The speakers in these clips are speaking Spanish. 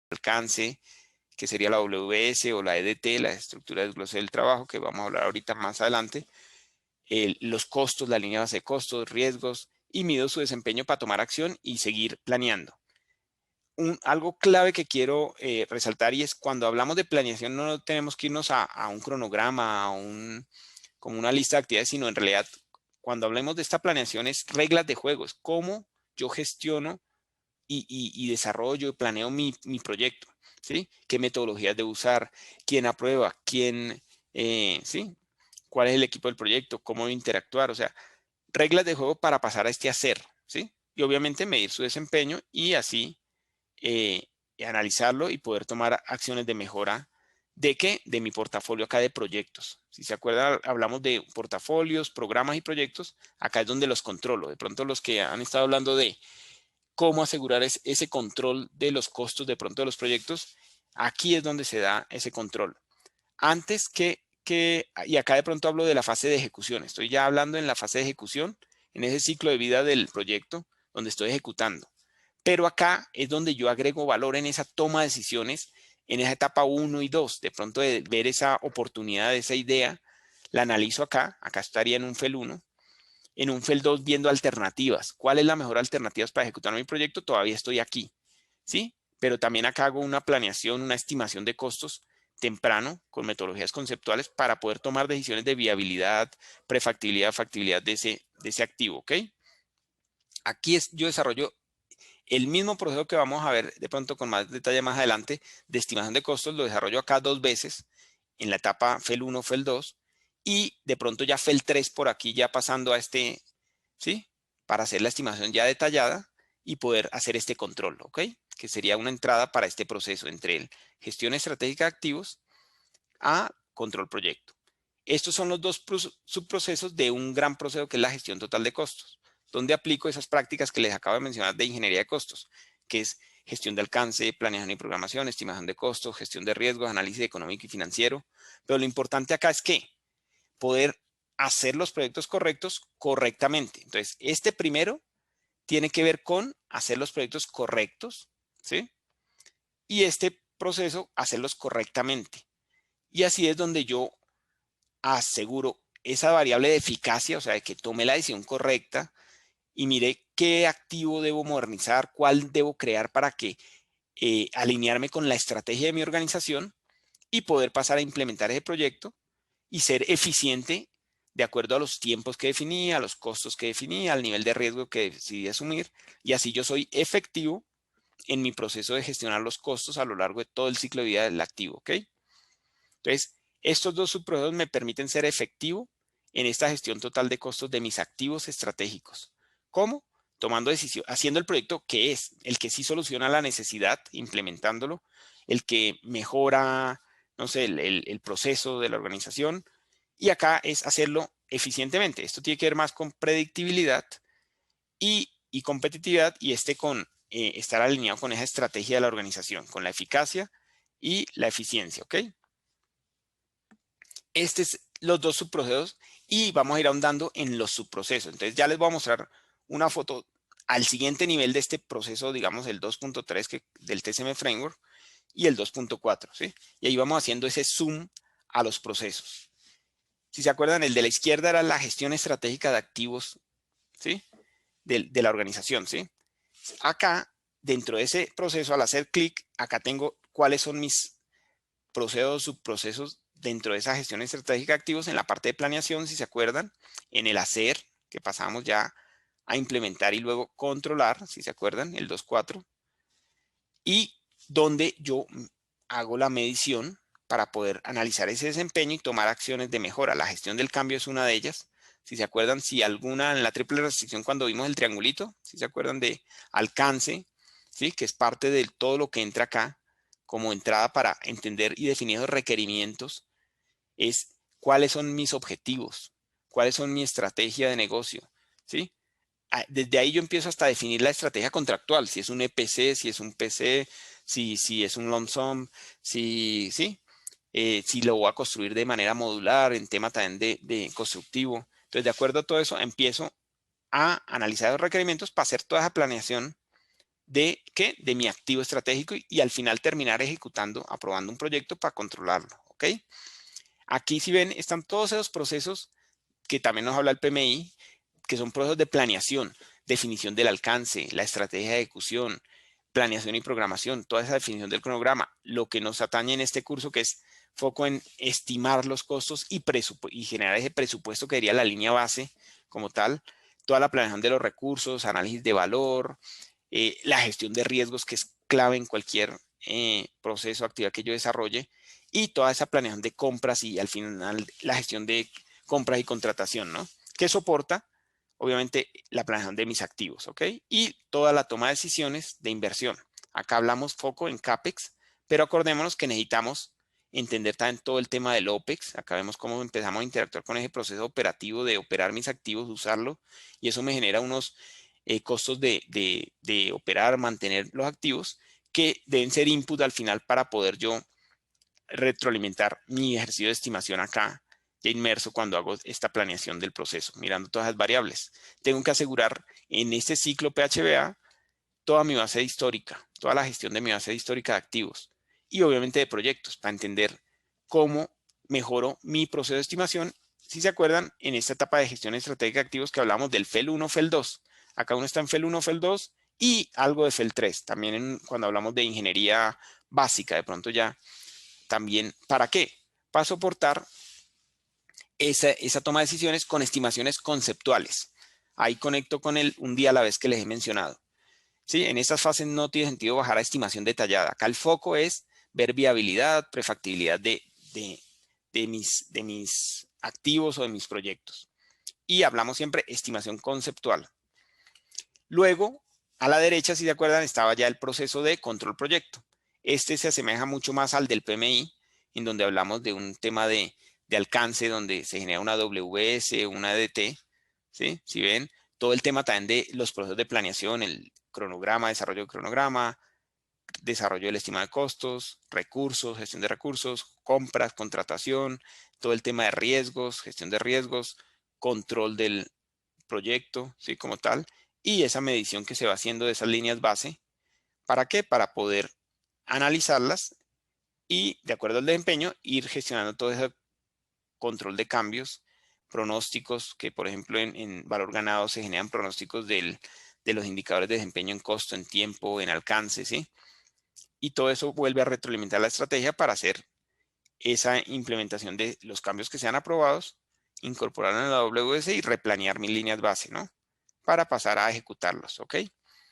alcance, que sería la WS o la EDT, la estructura de desglose del trabajo, que vamos a hablar ahorita más adelante, los costos, la línea base de costos, riesgos, y mido su desempeño para tomar acción y seguir planeando. Algo clave que quiero resaltar, y es cuando hablamos de planeación no tenemos que irnos a un cronograma, como una lista de actividades, sino en realidad cuando hablemos de esta planeación es reglas de juego, es cómo yo gestiono y desarrollo y planeo mi proyecto, ¿sí? ¿Qué metodologías debo usar? ¿Quién aprueba? ¿Quién, sí? ¿Cuál es el equipo del proyecto? ¿Cómo interactuar? O sea, reglas de juego para pasar a este hacer, ¿sí? Y obviamente medir su desempeño y así analizarlo y poder tomar acciones de mejora. ¿De qué? De mi portafolio acá de proyectos. Si se acuerdan, hablamos de portafolios, programas y proyectos. Acá es donde los controlo. De pronto los que han estado hablando de cómo asegurar ese control de los costos de pronto de los proyectos, aquí es donde se da ese control. Antes y acá de pronto hablo de la fase de ejecución. Estoy ya hablando en la fase de ejecución, en ese ciclo de vida del proyecto donde estoy ejecutando. Pero acá es donde yo agrego valor en esa toma de decisiones, en esa etapa 1 y 2. De pronto de ver esa oportunidad, esa idea, la analizo acá. Acá estaría en un FEL 1. En un FEL 2 viendo alternativas. ¿Cuál es la mejor alternativa para ejecutar mi proyecto? Todavía estoy aquí, ¿sí? Pero también acá hago una planeación, una estimación de costos temprano con metodologías conceptuales para poder tomar decisiones de viabilidad, prefactibilidad, factibilidad de ese activo, ¿ok? Aquí yo desarrollo el mismo proceso que vamos a ver de pronto con más detalle más adelante de estimación de costos, lo desarrollo acá 2 veces en la etapa FEL 1, FEL 2 y de pronto ya FEL 3 por aquí ya pasando a ¿sí? Para hacer la estimación ya detallada y poder hacer este control, ¿ok? Que sería una entrada para este proceso entre el gestión estratégica de activos a control proyecto. Estos son los dos subprocesos de un gran proceso que es la gestión total de costos, donde aplico esas prácticas que les acabo de mencionar de ingeniería de costos, que es gestión de alcance, planeación y programación, estimación de costos, gestión de riesgos, análisis económico y financiero. Pero lo importante acá es que poder hacer los proyectos correctos correctamente. Entonces, este primero tiene que ver con hacer los proyectos correctos, ¿sí? Y este proceso, hacerlos correctamente. Y así es donde yo aseguro esa variable de eficacia, o sea, de que tome la decisión correcta y mire qué activo debo modernizar, cuál debo crear para que alinearme con la estrategia de mi organización y poder pasar a implementar ese proyecto y ser eficiente de acuerdo a los tiempos que definí, a los costos que definí, al nivel de riesgo que decidí asumir, y así yo soy efectivo en mi proceso de gestionar los costos a lo largo de todo el ciclo de vida del activo, ¿ok? Entonces, estos dos subprocesos me permiten ser efectivo en esta gestión total de costos de mis activos estratégicos. ¿Cómo? Tomando decisión, haciendo el proyecto que es, el que sí soluciona la necesidad, implementándolo, el que mejora, no sé, el proceso de la organización, y acá es hacerlo eficientemente. Esto tiene que ver más con predictibilidad y competitividad, y con estar alineado con esa estrategia de la organización, con la eficacia y la eficiencia, ¿ok? Estos son los dos subprocesos y vamos a ir ahondando en los subprocesos. Entonces ya les voy a mostrar una foto al siguiente nivel de este proceso, digamos el 2.3 del TCM Framework y el 2.4, ¿sí? Y ahí vamos haciendo ese zoom a los procesos. Si se acuerdan, el de la izquierda era la gestión estratégica de activos, ¿sí? De la organización, ¿sí? Acá, dentro de ese proceso, al hacer clic, acá tengo cuáles son mis procesos, subprocesos dentro de esa gestión estratégica de activos en la parte de planeación, si se acuerdan, en el hacer, que pasamos ya a implementar y luego controlar, si se acuerdan, el 2.4, y donde yo hago la medición para poder analizar ese desempeño y tomar acciones de mejora. La gestión del cambio es una de ellas. Si se acuerdan, si alguna en la triple restricción cuando vimos el triangulito, si se acuerdan de alcance, ¿sí? Que es parte de todo lo que entra acá como entrada para entender y definir los requerimientos, es cuáles son mis objetivos, cuáles son mi estrategia de negocio, ¿sí? Desde ahí yo empiezo hasta definir la estrategia contractual, si es un EPC, si es un PC, si es un lump sum, si lo voy a construir de manera modular, en tema también de constructivo. Entonces, de acuerdo a todo eso, empiezo a analizar los requerimientos para hacer toda esa planeación de ¿qué? De mi activo estratégico y al final terminar ejecutando, aprobando un proyecto para controlarlo, ¿ok? Aquí si ven, están todos esos procesos que también nos habla el PMI, que son procesos de planeación, definición del alcance, la estrategia de ejecución, planeación y programación, toda esa definición del cronograma. Lo que nos atañe en este curso, que es foco en estimar los costos y generar ese presupuesto que sería la línea base como tal, toda la planeación de los recursos, análisis de valor, la gestión de riesgos, que es clave en cualquier proceso o actividad que yo desarrolle, y toda esa planeación de compras y al final la gestión de compras y contratación, ¿no? Que soporta, obviamente, la planeación de mis activos, ¿ok? Y toda la toma de decisiones de inversión. Acá hablamos foco en CAPEX, pero acordémonos que necesitamos entender también todo el tema del OPEX. Acá vemos cómo empezamos a interactuar con ese proceso operativo de operar mis activos, usarlo, y eso me genera unos costos de operar, mantener los activos, que deben ser input al final para poder yo retroalimentar mi ejercicio de estimación acá, ya inmerso cuando hago esta planeación del proceso, mirando todas las variables. Tengo que asegurar en este ciclo PHBA toda mi base histórica, toda la gestión de mi base histórica de activos y obviamente de proyectos para entender cómo mejoro mi proceso de estimación. Si se acuerdan, en esta etapa de gestión estratégica de activos que hablamos del FEL 1, FEL 2. Acá uno está en FEL 1, FEL 2 y algo de FEL 3. También cuando hablamos de ingeniería básica, de pronto ya también, ¿para qué? Para soportar esa toma de decisiones con estimaciones conceptuales. Ahí conecto con un día a la vez que les he mencionado. ¿Sí? En estas fases no tiene sentido bajar a estimación detallada. Acá el foco es ver viabilidad, prefactibilidad de mis activos o de mis proyectos. Y hablamos siempre estimación conceptual. Luego, a la derecha, si se acuerdan, estaba ya el proceso de control proyecto. Este se asemeja mucho más al del PMI, en donde hablamos de un tema de alcance, donde se genera una WS, una DT, ¿sí? Si ven, todo el tema también de los procesos de planeación, el cronograma, desarrollo de cronograma, desarrollo del estimado de costos, recursos, gestión de recursos, compras, contratación, todo el tema de riesgos, gestión de riesgos, control del proyecto, ¿sí? Como tal, y esa medición que se va haciendo de esas líneas base. ¿Para qué? Para poder analizarlas y, de acuerdo al desempeño, ir gestionando todo ese control de cambios, pronósticos, que por ejemplo en valor ganado se generan pronósticos de los indicadores de desempeño en costo, en tiempo, en alcance, ¿sí? Y todo eso vuelve a retroalimentar la estrategia para hacer esa implementación de los cambios que sean aprobados, incorporarlos en la WS y replanear mis líneas base, ¿no? Para pasar a ejecutarlos, ¿ok?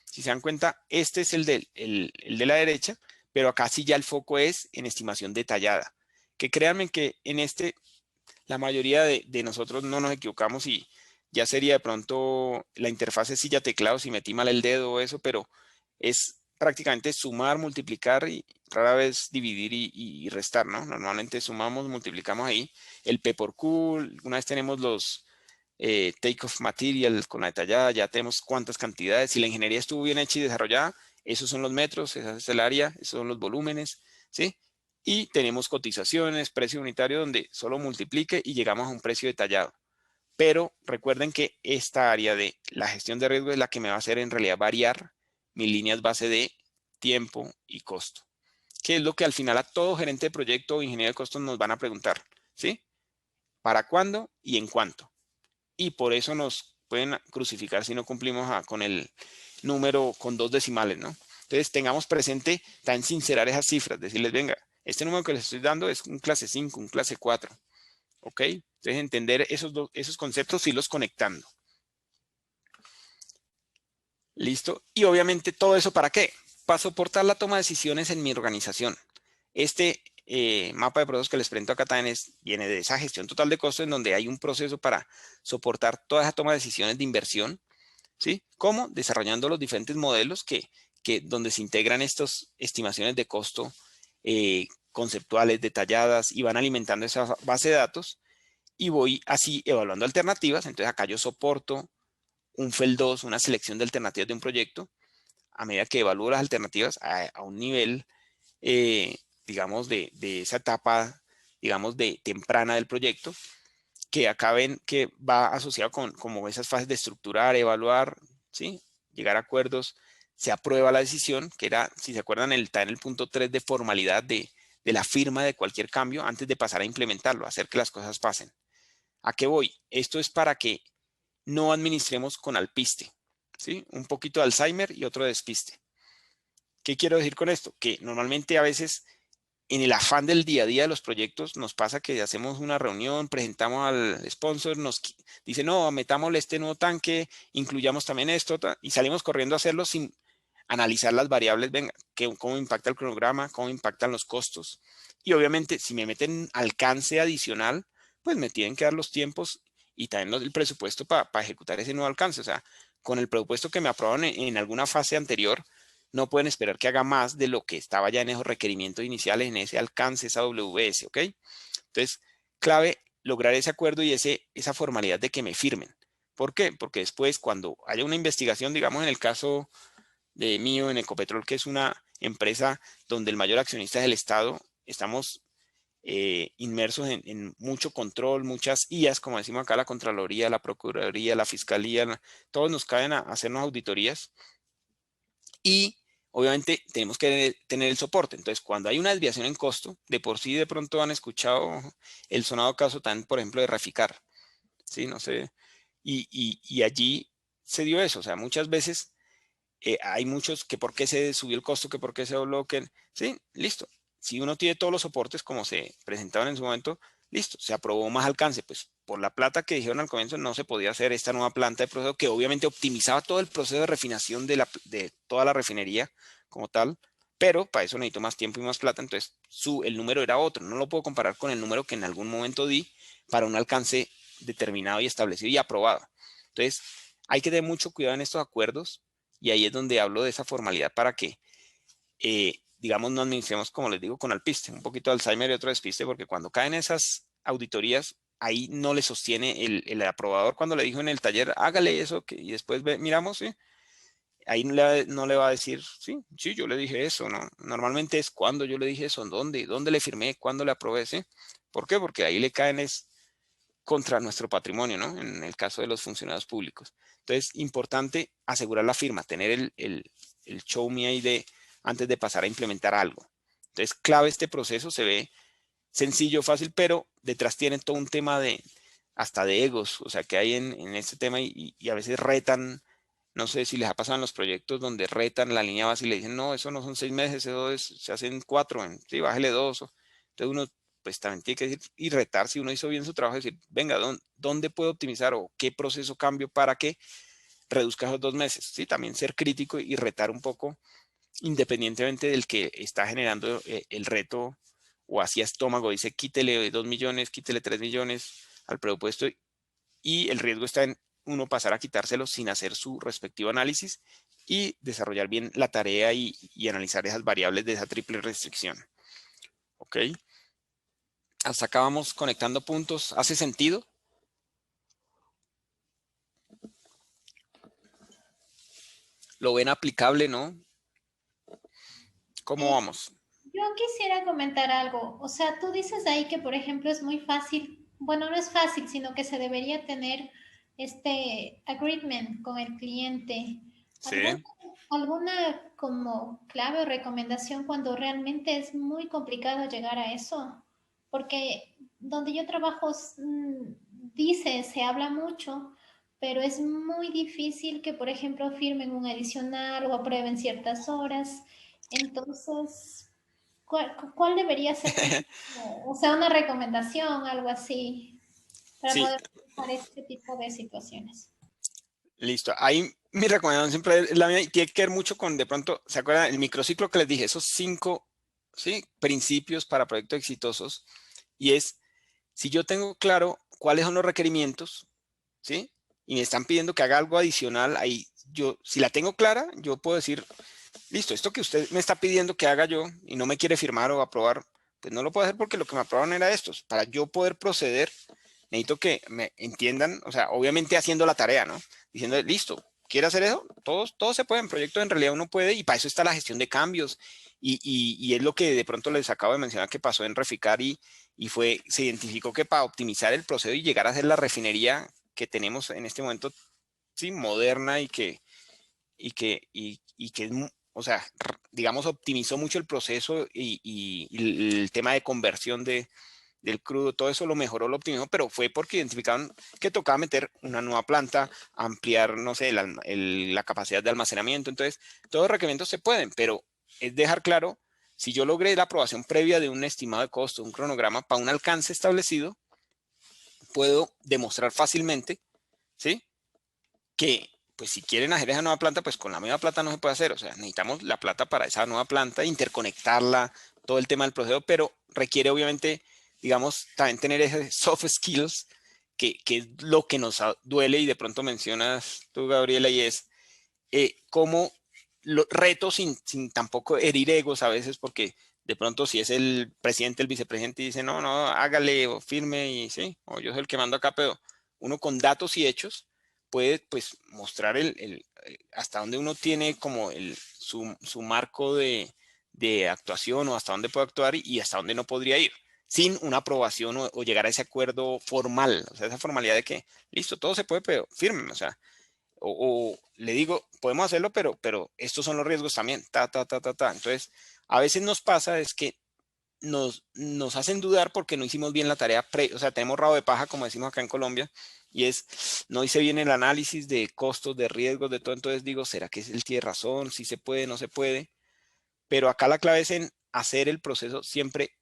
Si se dan cuenta, este es el de la derecha, pero acá sí ya el foco es en estimación detallada. Que créanme que en la mayoría de nosotros no nos equivocamos y ya sería de pronto la interfaz es silla teclado si metí mal el dedo o eso, pero es prácticamente sumar, multiplicar y rara vez dividir y restar, ¿no? Normalmente sumamos, multiplicamos ahí el P por Q, una vez tenemos los take of material con la detallada, ya tenemos cuántas cantidades, si la ingeniería estuvo bien hecha y desarrollada, esos son los metros, esa es el área, esos son los volúmenes, ¿sí? Y tenemos cotizaciones, precio unitario donde solo multiplique y llegamos a un precio detallado. Pero recuerden que esta área de la gestión de riesgo es la que me va a hacer en realidad variar mis líneas base de tiempo y costo, que es lo que al final a todo gerente de proyecto o ingeniero de costos nos van a preguntar, ¿sí? ¿Para cuándo y en cuánto? Y por eso nos pueden crucificar si no cumplimos con el número con 2 decimales, ¿no? Entonces tengamos presente tan sincerar esas cifras, decirles, venga, este número que les estoy dando es un clase 5, un clase 4, ¿ok? Entonces entender esos conceptos y irlos conectando. ¿Listo? Y obviamente todo eso ¿para qué? Para soportar la toma de decisiones en mi organización. Este mapa de procesos que les presento acá también viene de esa gestión total de costos en donde hay un proceso para soportar toda esa toma de decisiones de inversión, ¿sí? ¿Cómo? Desarrollando los diferentes modelos donde se integran estas estimaciones de costo conceptuales, detalladas y van alimentando esa base de datos y voy así evaluando alternativas. Entonces acá yo soporto un FEL 2, una selección de alternativas de un proyecto, a medida que evalúo las alternativas a un nivel, digamos, de esa etapa, digamos, de temprana del proyecto, que acá ven que va asociado con como esas fases de estructurar, evaluar, ¿sí? Llegar a acuerdos, se aprueba la decisión, que era, si se acuerdan, está en el punto 3 de formalidad de la firma de cualquier cambio antes de pasar a implementarlo, hacer que las cosas pasen. ¿A qué voy? Esto es para que no administremos con alpiste, ¿sí? Un poquito de Alzheimer y otro de despiste. ¿Qué quiero decir con esto? Que normalmente a veces en el afán del día a día de los proyectos nos pasa que hacemos una reunión, presentamos al sponsor, nos dice, no, metámosle este nuevo tanque, incluyamos también esto, y salimos corriendo a hacerlo sin analizar las variables, venga, cómo impacta el cronograma, cómo impactan los costos. Y obviamente, si me meten alcance adicional, pues me tienen que dar los tiempos y también el presupuesto para ejecutar ese nuevo alcance. O sea, con el presupuesto que me aprobaron en alguna fase anterior, no pueden esperar que haga más de lo que estaba ya en esos requerimientos iniciales, en ese alcance, esa WS, ¿ok? Entonces, clave lograr ese acuerdo y esa formalidad de que me firmen. ¿Por qué? Porque después, cuando haya una investigación, digamos en el caso de mío en Ecopetrol, que es una empresa donde el mayor accionista es el Estado, estamos inmersos en mucho control, muchas IAs, como decimos acá, la Contraloría, la Procuraduría, la Fiscalía, todos nos caen a hacernos auditorías y obviamente tenemos que tener el soporte. Entonces, cuando hay una desviación en costo, de por sí de pronto han escuchado el sonado caso tan, por ejemplo, de Reficar, ¿sí? No sé, y allí se dio eso, o sea, muchas veces hay muchos que por qué se subió el costo, que por qué se bloquean. Sí, listo. Si uno tiene todos los soportes como se presentaban en su momento, listo, se aprobó más alcance. Pues por la plata que dijeron al comienzo no se podía hacer esta nueva planta de proceso que obviamente optimizaba todo el proceso de refinación de toda la refinería como tal, pero para eso necesito más tiempo y más plata, entonces el número era otro. No lo puedo comparar con el número que en algún momento di para un alcance determinado y establecido y aprobado. Entonces, hay que tener mucho cuidado en estos acuerdos y ahí es donde hablo de esa formalidad para que, digamos, no administremos, como les digo, con alpiste, un poquito de Alzheimer y otro despiste, porque cuando caen esas auditorías, ahí no le sostiene el aprobador cuando le dijo en el taller, hágale eso, y después miramos, ¿sí? Ahí no le va a decir, sí, sí, yo le dije eso, ¿no? Normalmente es cuando yo le dije eso, dónde le firmé, cuándo le aprobé, ¿sí? ¿Por qué? Porque ahí le caen contra nuestro patrimonio, ¿no? En el caso de los funcionarios públicos. Entonces, importante asegurar la firma, tener el show me ahí antes de pasar a implementar algo. Entonces, clave este proceso, se ve sencillo, fácil, pero detrás tiene todo un tema hasta de egos, o sea, que hay en este tema y a veces retan, no sé si les ha pasado en los proyectos donde retan la línea base y le dicen, no, eso no son 6 meses, eso se hacen 4, sí, bájale 2. Entonces uno pues también tiene que decir y retar si uno hizo bien su trabajo, decir, venga, ¿dónde puedo optimizar o qué proceso cambio para que reduzca esos 2 meses? Sí, también ser crítico y retar un poco, independientemente del que está generando el reto o así a estómago, dice, quítele 2 millones, quítele 3 millones al presupuesto y el riesgo está en uno pasar a quitárselo sin hacer su respectivo análisis y desarrollar bien la tarea y analizar esas variables de esa triple restricción. ¿Ok? Hasta acá vamos conectando puntos. ¿Hace sentido? ¿Lo ven aplicable, no? ¿Cómo Eh, vamos? yo quisiera comentar algo. O sea, tú dices ahí que, por ejemplo, es muy fácil. Bueno, no es fácil, sino que se debería tener este agreement con el cliente. ¿Alguna, Sí. alguna como clave o recomendación cuando realmente es muy complicado llegar a eso? Porque donde yo trabajo se habla mucho, pero es muy difícil que, por ejemplo, firmen un adicional o aprueben ciertas horas. Entonces, ¿cuál debería ser o sea, una recomendación, algo así, para Sí, poder manejar este tipo de situaciones? listo. Ahí mi recomendación siempre es la mía y tiene que ver mucho con, de pronto, ¿se acuerdan? El microciclo que les dije, esos 5, ¿sí? Principios para proyectos exitosos. Y es, si yo tengo claro cuáles son los requerimientos, ¿sí? Y me están pidiendo que haga algo adicional, ahí yo, si la tengo clara, yo puedo decir, listo, esto que usted me está pidiendo que haga yo y no me quiere firmar o aprobar, pues no lo puedo hacer porque lo que me aprobaron era esto. Para yo poder proceder, necesito que me entiendan, o sea, obviamente haciendo la tarea, ¿no? Diciendo, listo, ¿quiere hacer eso? Todos se pueden, proyectos en realidad uno puede y para eso está la gestión de cambios y es lo que de pronto les acabo de mencionar que pasó en Reficar y se identificó que para optimizar el proceso y llegar a ser la refinería que tenemos en este momento, sí, moderna y que y que o sea, digamos, optimizó mucho el proceso y el tema de conversión del crudo, todo eso lo mejoró, lo optimizó, pero fue porque identificaron que tocaba meter una nueva planta, ampliar, no sé, la capacidad de almacenamiento. Entonces, todos los requerimientos se pueden, pero es dejar claro, si yo logré la aprobación previa de un estimado de costo, un cronograma para un alcance establecido, puedo demostrar fácilmente, ¿sí? Que pues si quieren hacer esa nueva planta, pues con la misma plata no se puede hacer. O sea, necesitamos la plata para esa nueva planta, interconectarla, todo el tema del proceso, pero requiere obviamente, digamos, también tener esos soft skills, que es lo que nos duele y de pronto mencionas tú, Gabriela, y es cómo retos sin tampoco herir egos a veces, porque de pronto si es el presidente, el vicepresidente y dice, no, no, hágale o firme y sí, o yo soy el que mando acá, pero uno con datos y hechos puede pues mostrar hasta dónde uno tiene como su marco de actuación o hasta dónde puede actuar y hasta dónde no podría ir sin una aprobación o llegar a ese acuerdo formal, o sea, esa formalidad de que, listo, todo se puede, pero firme, o sea, o le digo, podemos hacerlo, pero estos son los riesgos también, ta, ta, ta, ta, ta. Entonces, a veces nos pasa es que nos hacen dudar porque no hicimos bien la tarea, o sea, tenemos rabo de paja, como decimos acá en Colombia, y es, no hice bien el análisis de costos, de riesgos, de todo, entonces digo, ¿será que él tiene razón? ¿Si se puede, no se puede? Pero acá la clave es en hacer el proceso siempre,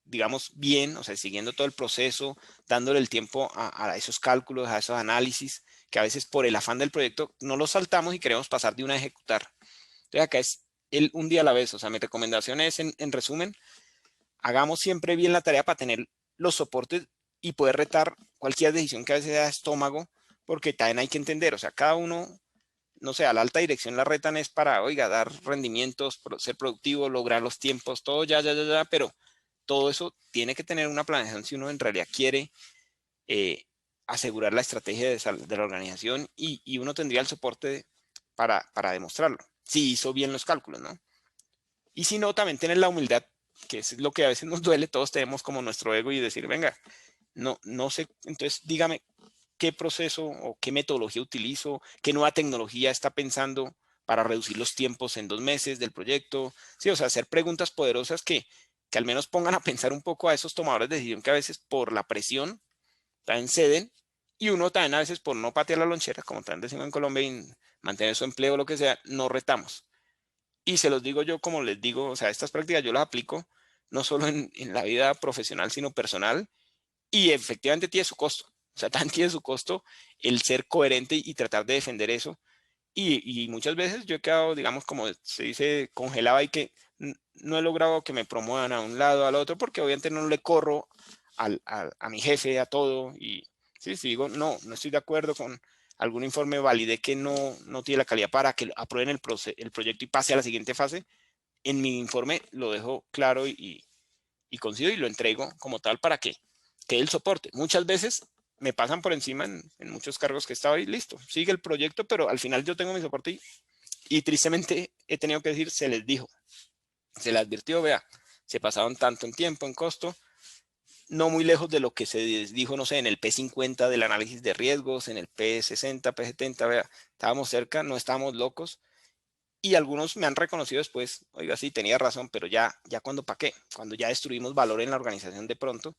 digamos, bien, o sea, siguiendo todo el proceso, dándole el tiempo a esos cálculos, a esos análisis, que a veces por el afán del proyecto no los saltamos y queremos pasar de una a ejecutar. Entonces acá es un día a la vez, o sea, mi recomendación es, en resumen, hagamos siempre bien la tarea para tener los soportes y poder retar cualquier decisión que a veces da estómago, porque también hay que entender, o sea, cada uno, no sé, a la alta dirección la retan es para, oiga, dar rendimientos, ser productivo, lograr los tiempos, todo ya, pero todo eso tiene que tener una planeación si uno en realidad quiere eh, asegurar la estrategia de la organización y uno tendría el soporte para demostrarlo, si hizo bien los cálculos, ¿no? Y si no, también tener la humildad, que es lo que a veces nos duele, todos tenemos como nuestro ego y decir, venga, no sé, entonces dígame qué proceso o qué metodología utilizo, qué nueva tecnología está pensando para reducir los tiempos en 2 meses del proyecto. Sí, o sea, hacer preguntas poderosas que al menos pongan a pensar un poco a esos tomadores de decisión que a veces por la presión también ceden y uno también a veces por no patear la lonchera, como también decimos en Colombia, y mantener su empleo o lo que sea, no retamos. Y se los digo yo como les digo, o sea, estas prácticas yo las aplico no solo en la vida profesional, sino personal, y efectivamente tiene su costo. O sea, también tiene su costo el ser coherente y tratar de defender eso. Y muchas veces yo he quedado, digamos, como se dice, congelado y que no he logrado que me promuevan a un lado, al otro, porque obviamente no le corro a mi jefe, a todo. Y sí, si digo, no estoy de acuerdo con algún informe, valide que no tiene la calidad para que aprueben el proyecto y pase a la siguiente fase, en mi informe lo dejo claro y conciso y lo entrego como tal para que dé el soporte. Muchas veces me pasan por encima en muchos cargos que he estado y listo, sigue el proyecto, pero al final yo tengo mi soporte y tristemente he tenido que decir, se les dijo, se les advirtió, vea, se pasaron tanto en tiempo, en costo, no muy lejos de lo que se dijo, no sé, en el P50 del análisis de riesgos, en el P60, P70, vea, estábamos cerca, no estábamos locos. Y algunos me han reconocido después, oiga, sí, tenía razón, pero ya cuando para qué, cuando ya destruimos valor en la organización de pronto,